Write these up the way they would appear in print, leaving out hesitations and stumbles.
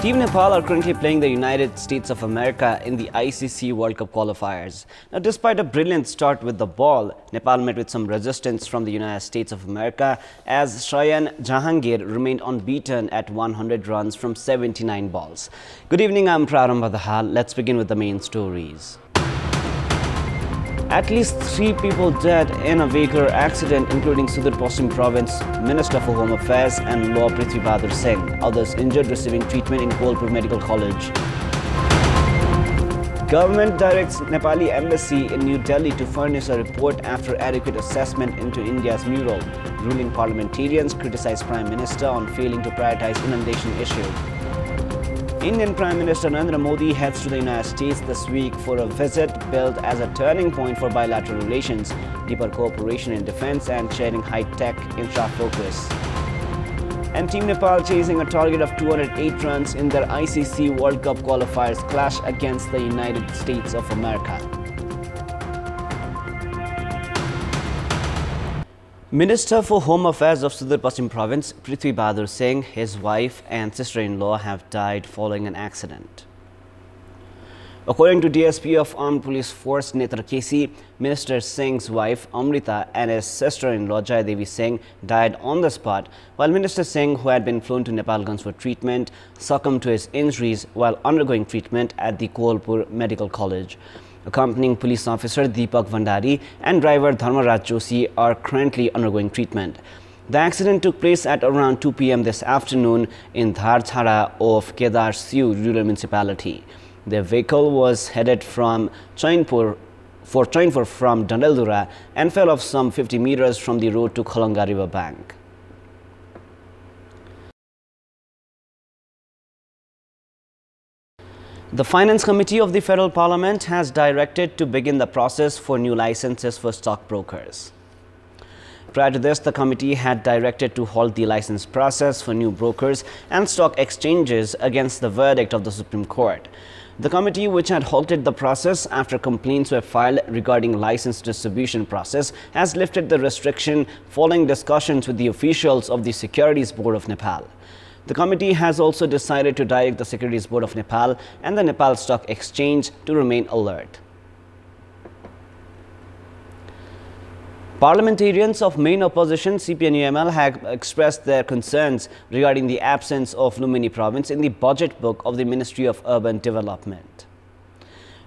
Team Nepal are currently playing the United States of America in the ICC World Cup qualifiers. Now, despite a brilliant start with the ball, Nepal met with some resistance from the United States of America as Shayan Jahangir remained unbeaten at 100 runs from 79 balls. Good evening, I'm Prarambha Dahal. Let's begin with the main stories. At least 3 people dead in a vehicular accident, including Sudur Paschim Province Minister for Home Affairs and Law Prithvi Bahadur Singh. Others injured receiving treatment in Kolpur Medical College. Government directs Nepali Embassy in New Delhi to furnish a report after adequate assessment into India's mural. Ruling parliamentarians criticize Prime Minister on failing to prioritize inundation issue. Indian Prime Minister Narendra Modi heads to the United States this week for a visit billed as a turning point for bilateral relations, deeper cooperation in defense and sharing high-tech infra-focus. And Team Nepal chasing a target of 208 runs in their ICC World Cup qualifiers clash against the United States of America. Minister for Home Affairs of Sudur Paschim Province, Prithvi Bahadur Singh, his wife and sister-in-law have died following an accident. According to DSP of Armed Police Force Netra Kesi, Minister Singh's wife Amrita and his sister-in-law Jayadevi Singh died on the spot, while Minister Singh, who had been flown to Nepalganj for treatment, succumbed to his injuries while undergoing treatment at the Kolpur Medical College. Accompanying police officer Deepak Vandari and driver Dharmaraj Joshi are currently undergoing treatment. The accident took place at around 2 p.m. this afternoon in Dharchhara of Kedar Siu rural municipality. The vehicle was headed from Chainpur from Dandeldura and fell off some 50 meters from the road to Khalanga river bank. The Finance Committee of the Federal Parliament has directed to begin the process for new licenses for stockbrokers. Prior to this, the committee had directed to halt the license process for new brokers and stock exchanges against the verdict of the Supreme Court. The committee, which had halted the process after complaints were filed regarding license distribution process, has lifted the restriction following discussions with the officials of the Securities Board of Nepal. The committee has also decided to direct the Securities Board of Nepal and the Nepal Stock Exchange to remain alert. Parliamentarians of main opposition CPNUML have expressed their concerns regarding the absence of Lumini province in the budget book of the Ministry of Urban Development.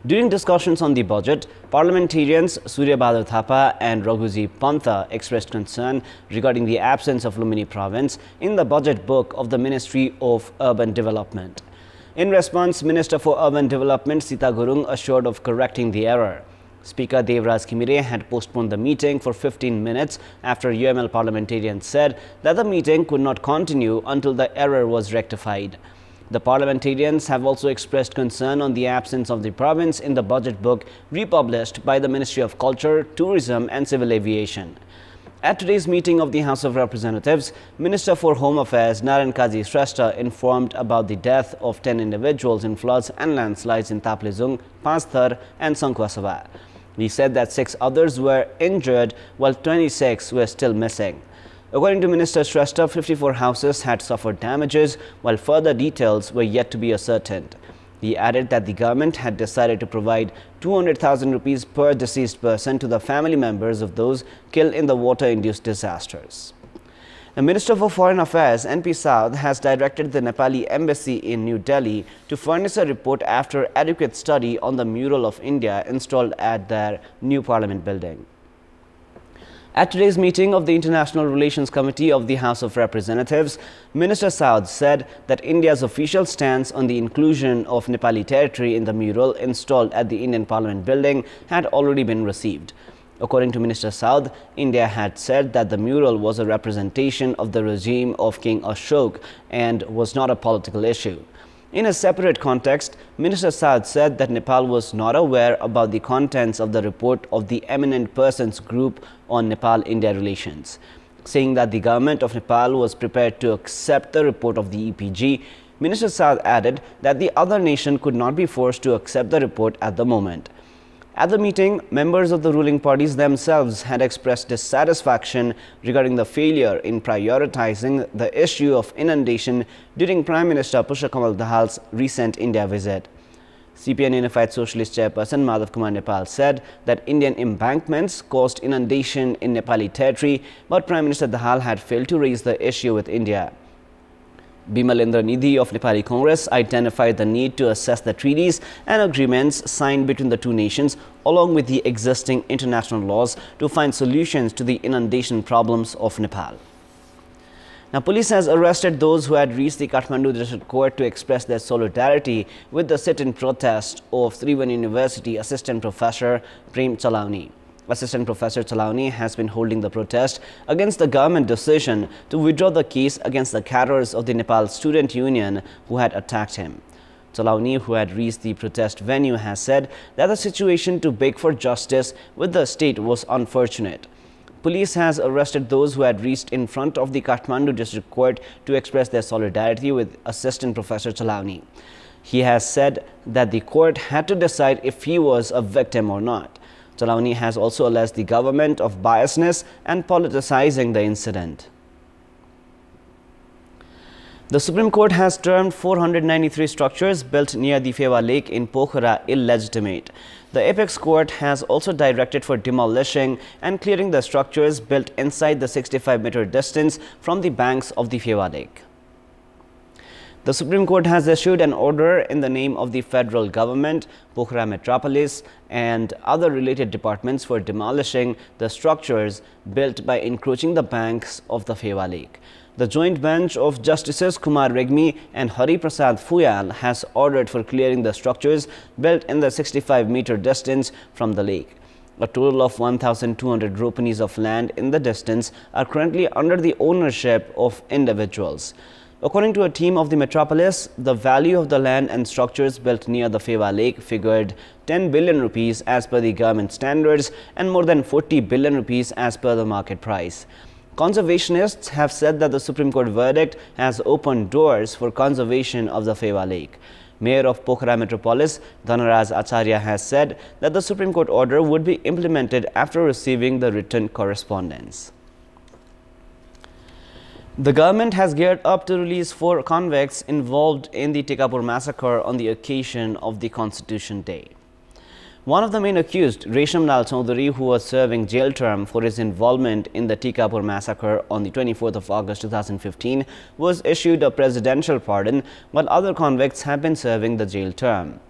During discussions on the budget, parliamentarians Surya Bahadur Thapa and Raghuji Pantha expressed concern regarding the absence of Lumini province in the budget book of the Ministry of Urban Development. In response, Minister for Urban Development Sita Gurung assured of correcting the error. Speaker Devraj Khimire had postponed the meeting for 15 minutes after UML parliamentarians said that the meeting could not continue until the error was rectified. The parliamentarians have also expressed concern on the absence of the province in the budget book republished by the Ministry of Culture, Tourism and Civil Aviation. At today's meeting of the House of Representatives, Minister for Home Affairs Narayan Kaji Shrestha informed about the death of 10 individuals in floods and landslides in Taplejung, Panchthar and Sangkhwasabha. He said that 6 others were injured while 26 were still missing. According to Minister Shrestha, 54 houses had suffered damages, while further details were yet to be ascertained. He added that the government had decided to provide 200,000 rupees per deceased person to the family members of those killed in the water-induced disasters. The Minister for Foreign Affairs, NP South, has directed the Nepali Embassy in New Delhi to furnish a report after adequate study on the mural of India installed at their new Parliament building. At today's meeting of the International Relations Committee of the House of Representatives, Minister South said that India's official stance on the inclusion of Nepali territory in the mural installed at the Indian Parliament building had already been received. According to Minister South, India had said that the mural was a representation of the regime of King Ashok and was not a political issue. In a separate context, Minister South said that Nepal was not aware about the contents of the report of the Eminent Persons Group on Nepal-India relations. Saying that the government of Nepal was prepared to accept the report of the EPG, Minister South added that the other nation could not be forced to accept the report at the moment. At the meeting, members of the ruling parties themselves had expressed dissatisfaction regarding the failure in prioritizing the issue of inundation during Prime Minister Pushpa Dahal's recent India visit. CPN Unified Socialist Chairperson Madhav Kumar Nepal said that Indian embankments caused inundation in Nepali territory, but Prime Minister Dahal had failed to raise the issue with India. Bimalendra Nidhi of Nepali Congress identified the need to assess the treaties and agreements signed between the two nations along with the existing international laws to find solutions to the inundation problems of Nepal. Now, police has arrested those who had reached the Kathmandu District Court to express their solidarity with the sit-in protest of Tribhuvan University Assistant Professor Prem Chalauni. Assistant Professor Chalauni has been holding the protest against the government decision to withdraw the case against the cadres of the Nepal Student Union who had attacked him. Chalauni, who had reached the protest venue, has said that the situation to beg for justice with the state was unfortunate. Police has arrested those who had reached in front of the Kathmandu District Court to express their solidarity with Assistant Professor Chalauni. He has said that the court had to decide if he was a victim or not. Chalauni has also alleged the government of biasness and politicizing the incident. The Supreme Court has termed 493 structures built near the Fewa Lake in Pokhara illegitimate. The Apex Court has also directed for demolishing and clearing the structures built inside the 65-meter distance from the banks of the Fewa Lake. The Supreme Court has issued an order in the name of the federal government, Pokhara Metropolis, and other related departments for demolishing the structures built by encroaching the banks of the Fewa Lake. The joint bench of Justices Kumar Regmi and Hari Prasad Fuyal has ordered for clearing the structures built in the 65-meter distance from the lake. A total of 1,200 ropenis of land in the distance are currently under the ownership of individuals. According to a team of the metropolis, the value of the land and structures built near the Fewa Lake figured 10 billion rupees as per the government standards and more than 40 billion rupees as per the market price. Conservationists have said that the Supreme Court verdict has opened doors for conservation of the Fewa Lake. Mayor of Pokhara Metropolis, Dhanaraj Acharya, has said that the Supreme Court order would be implemented after receiving the written correspondence. The government has geared up to release 4 convicts involved in the Tikapur massacre on the occasion of the Constitution Day. One of the main accused, Resham Lal Chaudhary, who was serving jail term for his involvement in the Tikapur massacre on the 24th of August 2015, was issued a presidential pardon, while other convicts have been serving the jail term.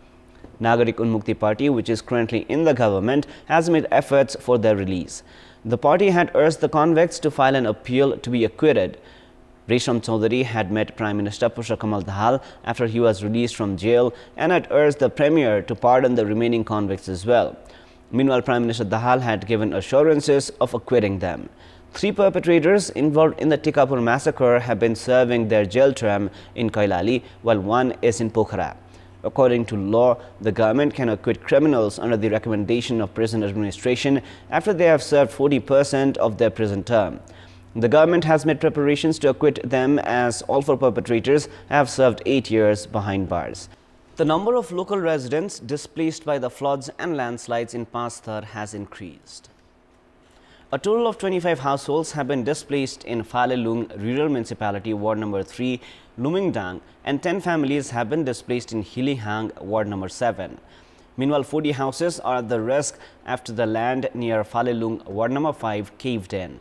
Nagarik Unmukti Party, which is currently in the government, has made efforts for their release. The party had urged the convicts to file an appeal to be acquitted. Resham Chaudhary had met Prime Minister Pushpa Dahal after he was released from jail and had urged the Premier to pardon the remaining convicts as well. Meanwhile, Prime Minister Dahal had given assurances of acquitting them. 3 perpetrators involved in the Tikapur massacre have been serving their jail term in Kailali, while 1 is in Pokhara. According to law, the government can acquit criminals under the recommendation of prison administration after they have served 40% of their prison term. The government has made preparations to acquit them as all 4 perpetrators have served 8 years behind bars. The number of local residents displaced by the floods and landslides in Pasthar has increased. A total of 25 households have been displaced in Falelung Rural Municipality, Ward number 3, Lumingdang, and 10 families have been displaced in Hilihang, Ward number 7. Meanwhile, 40 houses are at the risk after the land near Falelung, Ward number 5, caved in.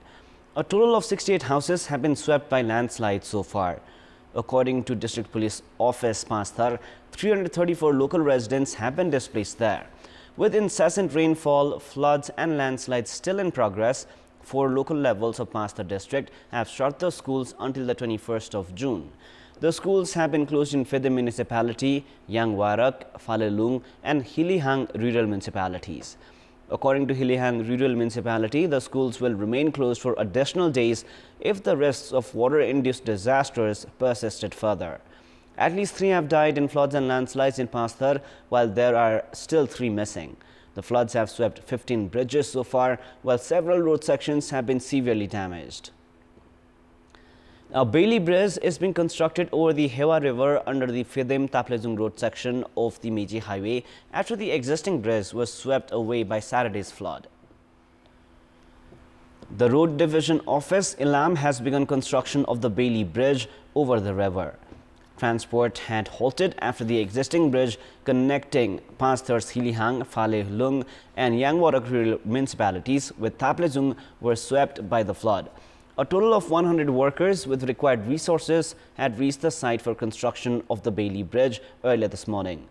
A total of 68 houses have been swept by landslides so far. According to District Police Office Pasthar, 334 local residents have been displaced there. With incessant rainfall, floods and landslides still in progress, 4 local levels of Pasthar district have shut the schools until the 21st of June. The schools have been closed in Fide Municipality, Yangwarak, Falelung and Hilihang rural municipalities. According to Hilihang Rural Municipality, the schools will remain closed for additional days if the risks of water-induced disasters persisted further. At least 3 have died in floods and landslides in Pasthar, while there are still 3 missing. The floods have swept 15 bridges so far, while several road sections have been severely damaged. A Bailey Bridge is being constructed over the Hewa River under the Phidim-Taplejung Road section of the Meiji Highway after the existing bridge was swept away by Saturday's flood. The Road Division Office, Ilam, has begun construction of the Bailey Bridge over the river. Transport had halted after the existing bridge connecting Panchthars Hilihang, Phalehlung and Yangwarakri municipalities with Taplejung were swept by the flood. A total of 100 workers with required resources had reached the site for construction of the Bailey Bridge earlier this morning.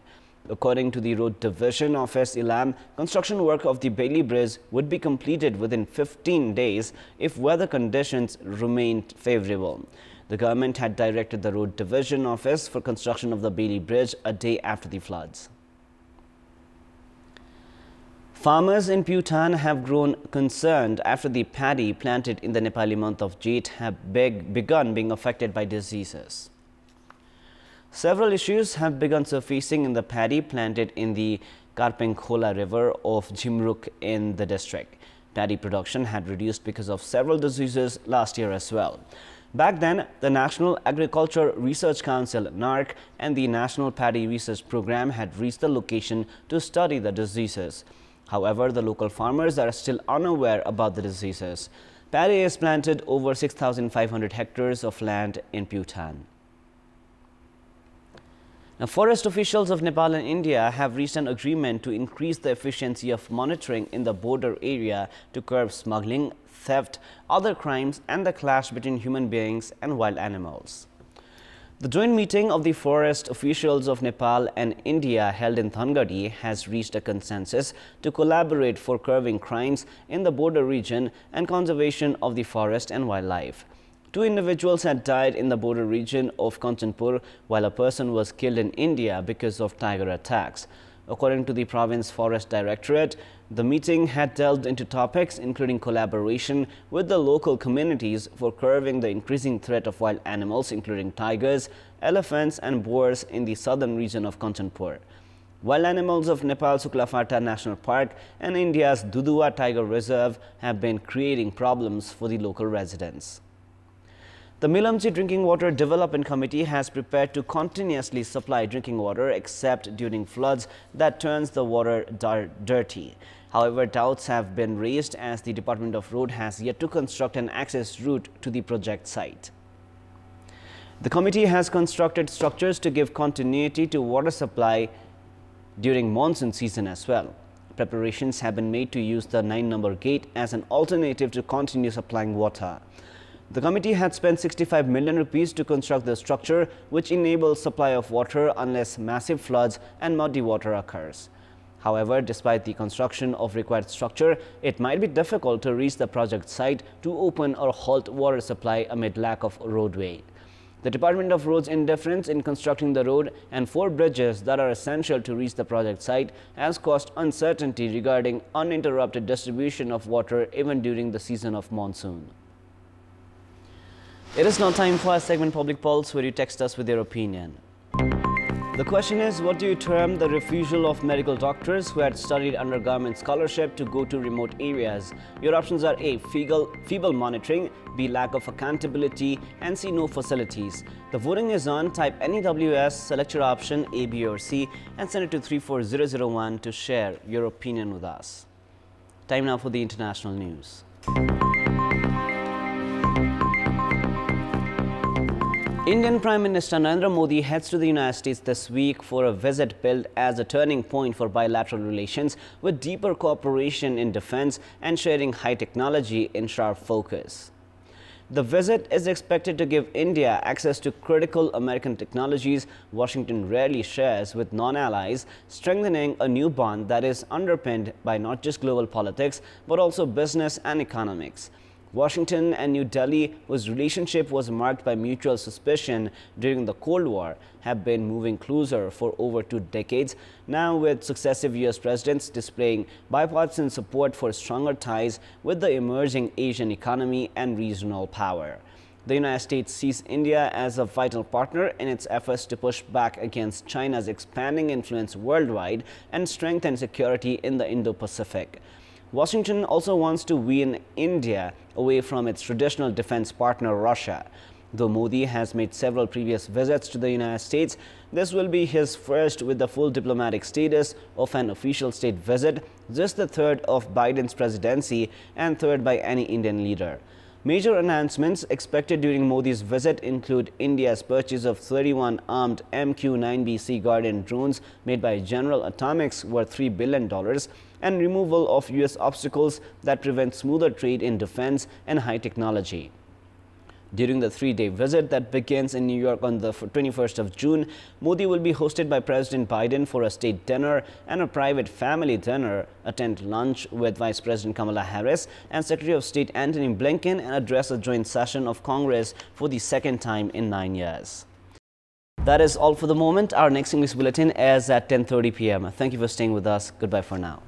According to the Road Division Office, Ilam, construction work of the Bailey Bridge would be completed within 15 days if weather conditions remained favorable. The government had directed the Road Division Office for construction of the Bailey Bridge a day after the floods. Farmers in Bhutan have grown concerned after the paddy planted in the Nepali month of Jeth have begun being affected by diseases. Several issues have begun surfacing in the paddy planted in the Karpengkhola River of Jimruk in the district. Paddy production had reduced because of several diseases last year as well. Back then, the National Agriculture Research Council (NARC) and the National Paddy Research Program had reached the location to study the diseases. However, the local farmers are still unaware about the diseases. Paddy is planted over 6,500 hectares of land in Bhutan. Now, forest officials of Nepal and India have reached an agreement to increase the efficiency of monitoring in the border area to curb smuggling, theft, other crimes and the clash between human beings and wild animals. The joint meeting of the forest officials of Nepal and India held in Thangadi has reached a consensus to collaborate for curbing crimes in the border region and conservation of the forest and wildlife. 2 individuals had died in the border region of Kantipur, while a person was killed in India because of tiger attacks. According to the Province Forest Directorate, the meeting had delved into topics including collaboration with the local communities for curbing the increasing threat of wild animals including tigers, elephants and boars in the southern region of Kanchanpur. Wild animals of Nepal's Suklafarta National Park and India's Dudua Tiger Reserve have been creating problems for the local residents. The Milamchi Drinking Water Development Committee has prepared to continuously supply drinking water except during floods that turns the water dirty. However, doubts have been raised as the Department of Road has yet to construct an access route to the project site. The committee has constructed structures to give continuity to water supply during monsoon season as well. Preparations have been made to use the 9-number gate as an alternative to continue supplying water. The committee had spent 65 million rupees to construct the structure, which enables supply of water unless massive floods and muddy water occurs. However, despite the construction of required structure, it might be difficult to reach the project site to open or halt water supply amid lack of roadway. The Department of Roads' indifference in constructing the road and 4 bridges that are essential to reach the project site has caused uncertainty regarding uninterrupted distribution of water even during the season of monsoon. It is now time for our segment Public Pulse, where you text us with your opinion. The question is, what do you term the refusal of medical doctors who had studied under government scholarship to go to remote areas? Your options are A. Feeble monitoring, B. Lack of accountability, and C. No facilities. The voting is on. Type NEWS, select your option A, B or C and send it to 34001 to share your opinion with us. Time now for the international news. Indian Prime Minister Narendra Modi heads to the United States this week for a visit billed as a turning point for bilateral relations, with deeper cooperation in defense and sharing high technology in sharp focus. The visit is expected to give India access to critical American technologies Washington rarely shares with non-allies, strengthening a new bond that is underpinned by not just global politics but also business and economics. Washington and New Delhi, whose relationship was marked by mutual suspicion during the Cold War, have been moving closer for over 2 decades, now with successive US presidents displaying bipartisan support for stronger ties with the emerging Asian economy and regional power. The United States sees India as a vital partner in its efforts to push back against China's expanding influence worldwide and strengthen security in the Indo-Pacific. Washington also wants to wean India away from its traditional defense partner, Russia. Though Modi has made several previous visits to the United States, this will be his first with the full diplomatic status of an official state visit, just the third of Biden's presidency and third by any Indian leader. Major announcements expected during Modi's visit include India's purchase of 31 armed MQ-9B Sea Guardian drones made by General Atomics worth $3 billion and removal of US obstacles that prevent smoother trade in defense and high technology. During the three-day visit that begins in New York on the 21st of June, Modi will be hosted by President Biden for a state dinner and a private family dinner, attend lunch with Vice President Kamala Harris and Secretary of State Antony Blinken, and address a joint session of Congress for the second time in 9 years. That is all for the moment. Our next English bulletin airs at 10:30 p.m. Thank you for staying with us. Goodbye for now.